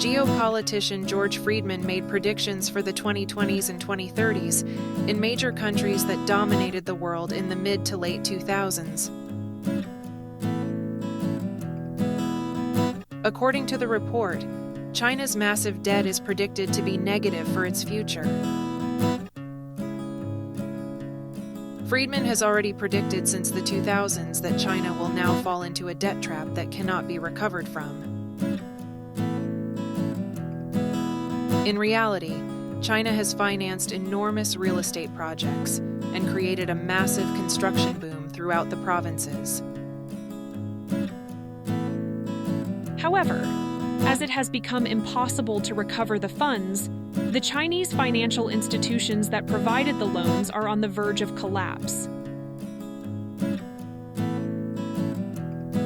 Geopolitician George Friedman made predictions for the 2020s and 2030s in major countries that dominated the world in the mid to late 2000s. According to the report, China's massive debt is predicted to be negative for its future. Friedman has already predicted since the 2000s that China will now fall into a debt trap that cannot be recovered from. In reality, China has financed enormous real estate projects and created a massive construction boom throughout the provinces. However, as it has become impossible to recover the funds, the Chinese financial institutions that provided the loans are on the verge of collapse.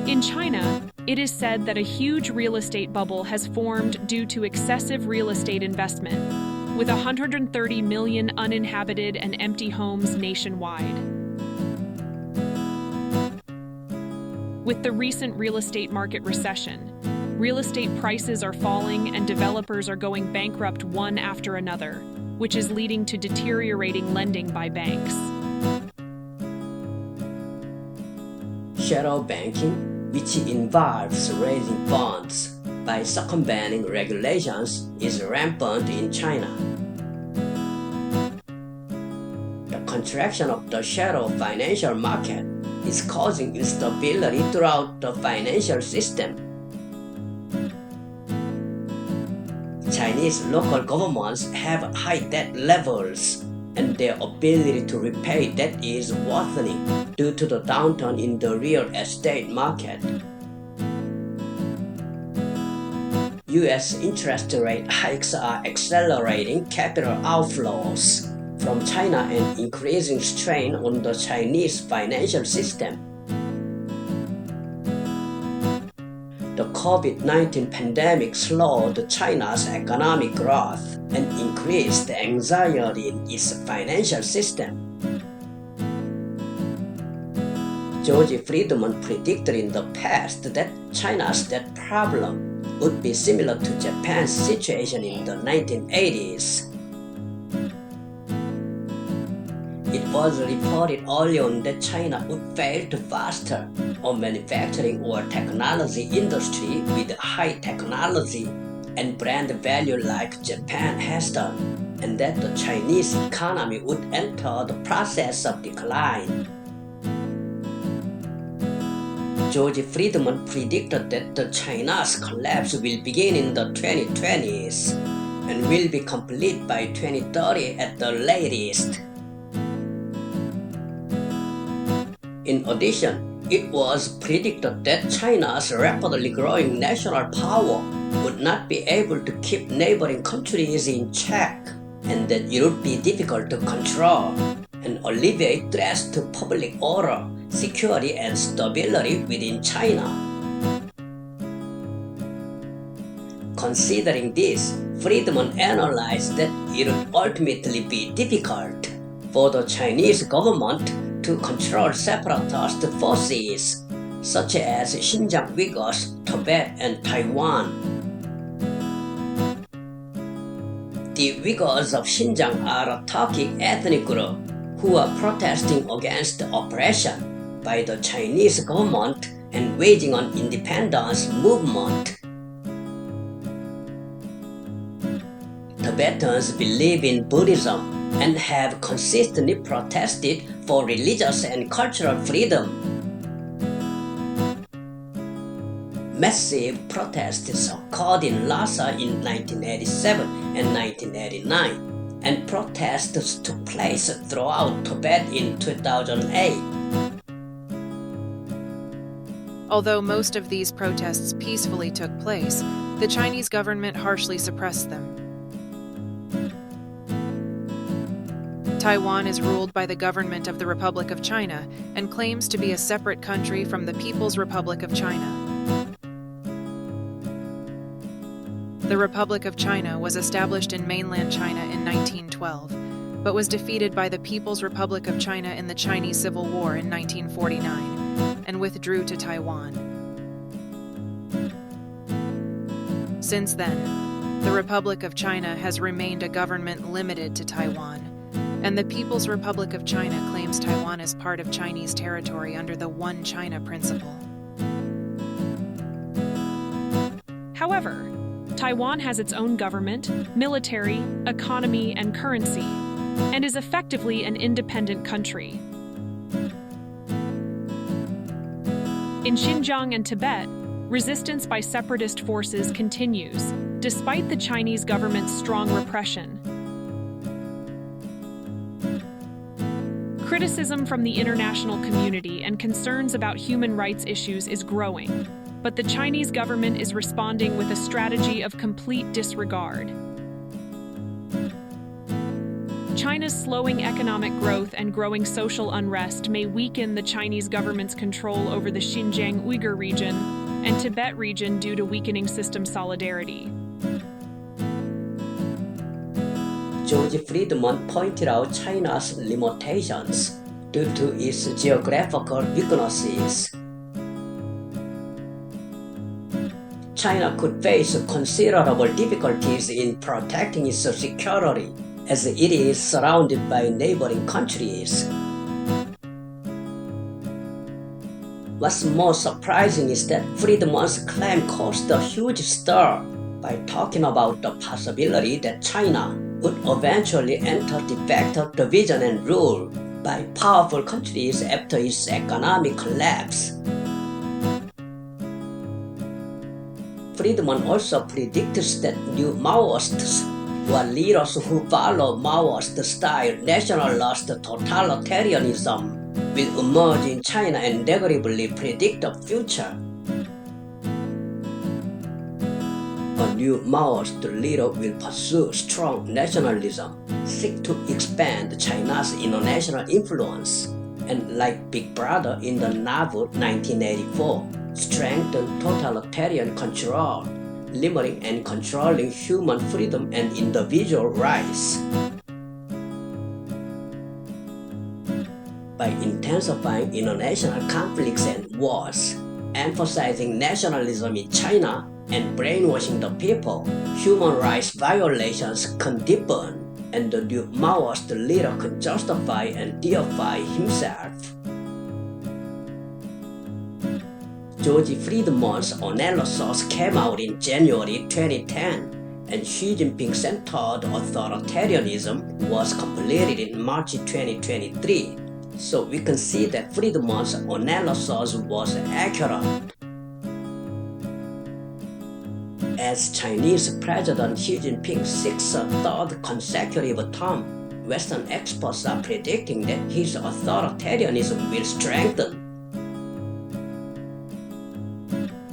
In China, it is said that a huge real estate bubble has formed due to excessive real estate investment, with 130 million uninhabited and empty homes nationwide. With the recent real estate market recession, real estate prices are falling and developers are going bankrupt one after another, which is leading to deteriorating lending by banks. Shadow banking, which involves raising funds by circumventing regulations, is rampant in China. The contraction of the shadow financial market is causing instability throughout the financial system. Chinese local governments have high debt levels, and their ability to repay debt is worsening due to the downturn in the real estate market. US interest rate hikes are accelerating capital outflows from China and increasing strain on the Chinese financial system. The COVID-19 pandemic slowed China's economic growth and increased anxiety in its financial system. George Friedman predicted in the past that China's debt problem would be similar to Japan's situation in the 1980s. It was reported early on that China would fail to foster a manufacturing or technology industry with high technology and brand value like Japan has done, and that the Chinese economy would enter the process of decline. George Friedman predicted that China's collapse will begin in the 2020s and will be complete by 2030 at the latest. In addition, it was predicted that China's rapidly growing national power would not be able to keep neighboring countries in check, and that it would be difficult to control and alleviate threats to public order, security, and stability within China. Considering this, Friedman analyzed that it would ultimately be difficult for the Chinese government to control separatist forces such as Xinjiang Uyghurs, Tibet, and Taiwan. The Uyghurs of Xinjiang are a Turkic ethnic group who are protesting against the oppression by the Chinese government and waging an independence movement. Tibetans believe in Buddhism and have consistently protested for religious and cultural freedom. Massive protests occurred in Lhasa in 1987 and 1989, and protests took place throughout Tibet in 2008. Although most of these protests peacefully took place, the Chinese government harshly suppressed them. Taiwan is ruled by the government of the Republic of China and claims to be a separate country from the People's Republic of China. The Republic of China was established in mainland China in 1912, but was defeated by the People's Republic of China in the Chinese Civil War in 1949 and withdrew to Taiwan. Since then, the Republic of China has remained a government limited to Taiwan, and the People's Republic of China claims Taiwan as part of Chinese territory under the One China principle. However, Taiwan has its own government, military, economy, and currency, and is effectively an independent country. In Xinjiang and Tibet, resistance by separatist forces continues, despite the Chinese government's strong repression. Criticism from the international community and concerns about human rights issues is growing, but the Chinese government is responding with a strategy of complete disregard. China's slowing economic growth and growing social unrest may weaken the Chinese government's control over the Xinjiang Uyghur region and Tibet region due to weakening system solidarity. George Friedman pointed out China's limitations due to its geographical weaknesses. China could face considerable difficulties in protecting its security, as it is surrounded by neighboring countries. What's more surprising is that Friedman's claim caused a huge stir by talking about the possibility that China would eventually enter de facto division and rule by powerful countries after its economic collapse. Friedman also predicts that new Maoists, were leaders who follow Maoist-style nationalist totalitarianism, will emerge in China and negatively predict the future. A new Maoist leader will pursue strong nationalism, seek to expand China's international influence, and like Big Brother in the novel 1984, strengthen totalitarian control, limiting and controlling human freedom and individual rights. By intensifying international conflicts and wars, emphasizing nationalism in China, and brainwashing the people, human rights violations can deepen, and the new Maoist leader can justify and deify himself. George Friedman's analysis came out in January 2010, and Xi Jinping-centered authoritarianism was completed in March 2023. So we can see that Friedman's analysis was accurate. As Chinese President Xi Jinping seeks a third consecutive term, Western experts are predicting that his authoritarianism will strengthen.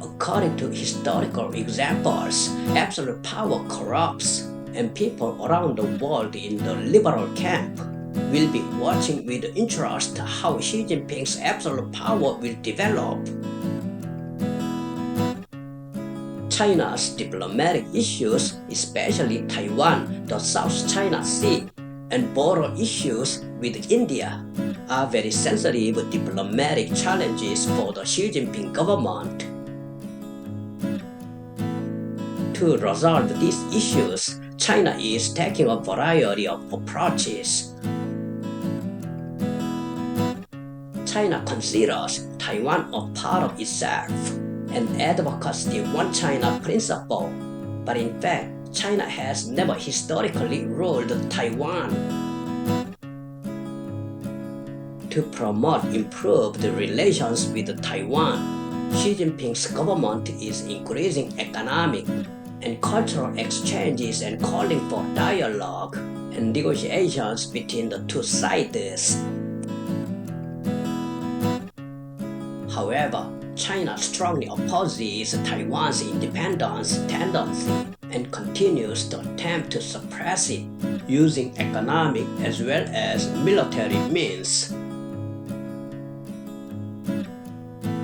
According to historical examples, absolute power corrupts, and people around the world in the liberal camp will be watching with interest how Xi Jinping's absolute power will develop. China's diplomatic issues, especially Taiwan, the South China Sea, and border issues with India, are very sensitive diplomatic challenges for the Xi Jinping government. To resolve these issues, China is taking a variety of approaches. China considers Taiwan a part of itself and advocates the One China principle, but in fact, China has never historically ruled Taiwan. To promote improved relations with Taiwan, Xi Jinping's government is increasing economic and cultural exchanges and calling for dialogue and negotiations between the two sides. However, China strongly opposes Taiwan's independence tendency and continues to attempt to suppress it using economic as well as military means.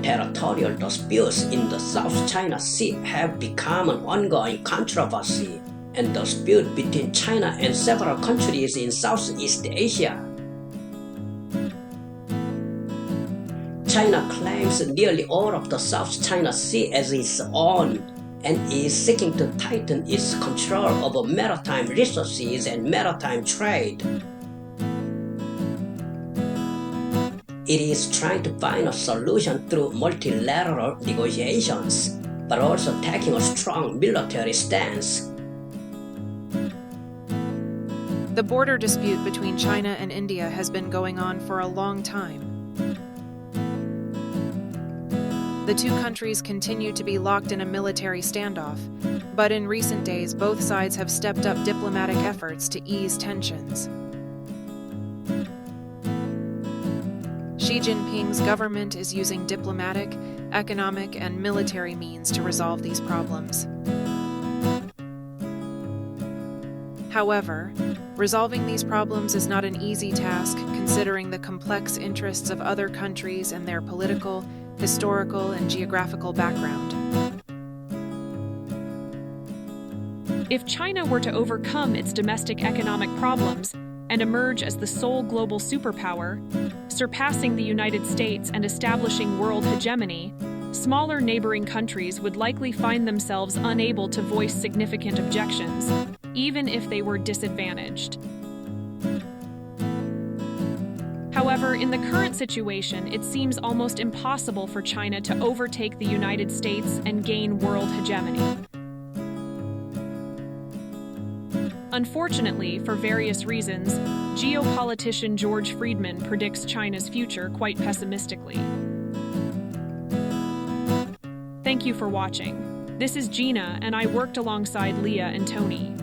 Territorial disputes in the South China Sea have become an ongoing controversy, and dispute between China and several countries in Southeast Asia. China claims nearly all of the South China Sea as its own, and is seeking to tighten its control over maritime resources and maritime trade. It is trying to find a solution through multilateral negotiations, but also taking a strong military stance. The border dispute between China and India has been going on for a long time. The two countries continue to be locked in a military standoff, but in recent days both sides have stepped up diplomatic efforts to ease tensions. Xi Jinping's government is using diplomatic, economic, and military means to resolve these problems. However, resolving these problems is not an easy task considering the complex interests of other countries and their political, historical, and geographical background. If China were to overcome its domestic economic problems and emerge as the sole global superpower, surpassing the United States and establishing world hegemony, smaller neighboring countries would likely find themselves unable to voice significant objections, even if they were disadvantaged. However, in the current situation, it seems almost impossible for China to overtake the United States and gain world hegemony. Unfortunately, for various reasons, geopolitician George Friedman predicts China's future quite pessimistically. Thank you for watching. This is Gina, and I worked alongside Leah and Tony.